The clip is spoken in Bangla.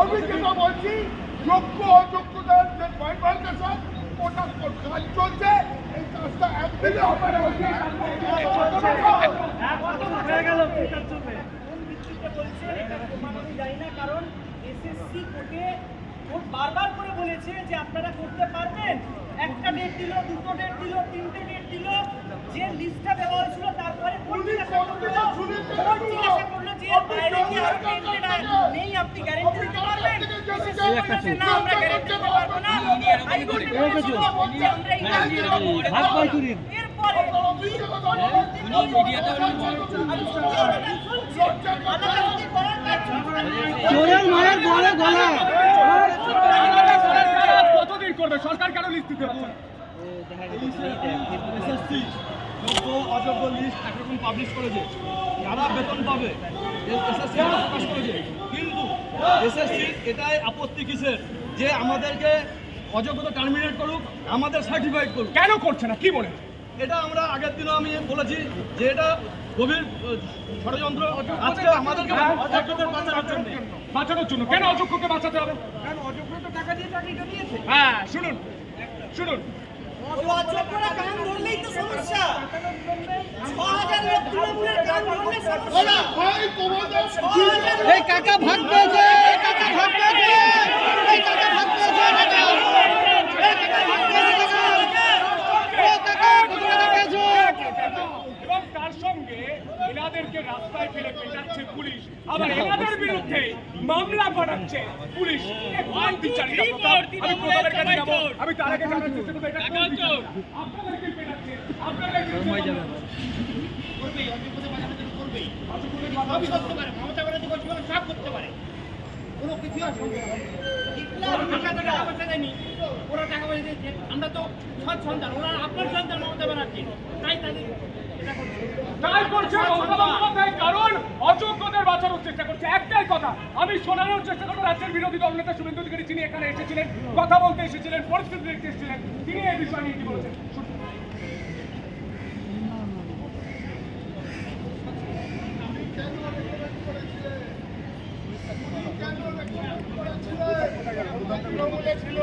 আমি যেটা বলছি যোগ্য অযোগ্যতার যে ভাইব্রেশন ওটা কাজ চলছে, এই কাজটা একদিনে হবে না। কারণ এসএসসি কোর্টে বারবার করে বলেছে যে আপনারা করতে পারবেন। একটা ডেট দিল, দুটো ডেট দিল, তিনটে ডেট দিল, যে লিস্টটা দেওয়া হয়েছিল তারপরে জিজ্ঞাসা করলো যে বাইরে কি আর নেই, আপনি গ্যারেন্টি দিতে পারবেন? না, আমরা গ্যারেন্টি দিতে পারবো না। কতদিন করবে সরকার? কেন লিস্ট দিতে পারছে? এসএসসি যোগ্য অযোগ্য লিস্ট একরকম পাবলিশ করেছে, যারা বেতন পাবে এসএসসি প্রকাশ করেছে, কিন্তু এসএসসি এটাই আপত্তি কিসের যে আমাদেরকে অযোগ্যতা টার্মিনেট করুক, আমাদের সার্টিফাইড করুক। কেন করছে না কি বলে? এটা আমরা আগের দিনও আমি বলেছি যে এটা গভীর ষড়যন্ত্র। আজকে আমাদেরকে বাঁচানোর জন্য কেন অযোগ্যকে বাঁচাতে হবে? কারণ অযোগ্য তো টাকা দিয়ে চাকরিটা দিয়েছে। হ্যাঁ, শুনুন অযোগ্যরা কান ধরলেই তো সমস্যা। ৬,০০০ লোক তৃণমূলের কান ধরলে সমস্যা। এই কাকা ভাগ পেয়েছে, এই কাকা ভাগ পেয়েছে, এই কাকা ভাগ পেয়েছে, এই কাকা ভাগ পেয়েছে, এই কাকা কোথায় পেয়েছে? এবং তার সঙ্গে এনাদেরকে রাস্তায় ফেলে পেটাচ্ছে পুলিশ, আবার এনাদের বিরুদ্ধে মামলা করাচ্ছে পুলিশ। আমি তার আগে জানার চেষ্টা করবো এটা কোন বিচার? আপনাদেরকে পেটাচ্ছে, আপনাদেরকে আমরা তো সৎ সন্তান, ওরা আপনার সন্তান মমতা ব্যানার্জি, তাই তাদের তাই করছে কারণ অযোগ্যদের বাঁচানোর চেষ্টা করছে। একটাই কথা আমি শোনানোর চেষ্টা করবো, রাজ্যের বিরোধী দল নেতা শুভেন্দু অধিকারী যিনি এখানে এসেছিলেন, কথা বলতে এসেছিলেন, পরিস্থিতি দেখতে এসেছিলেন, তিনি এই বিষয় নিয়ে কি বলেছেন। ছিল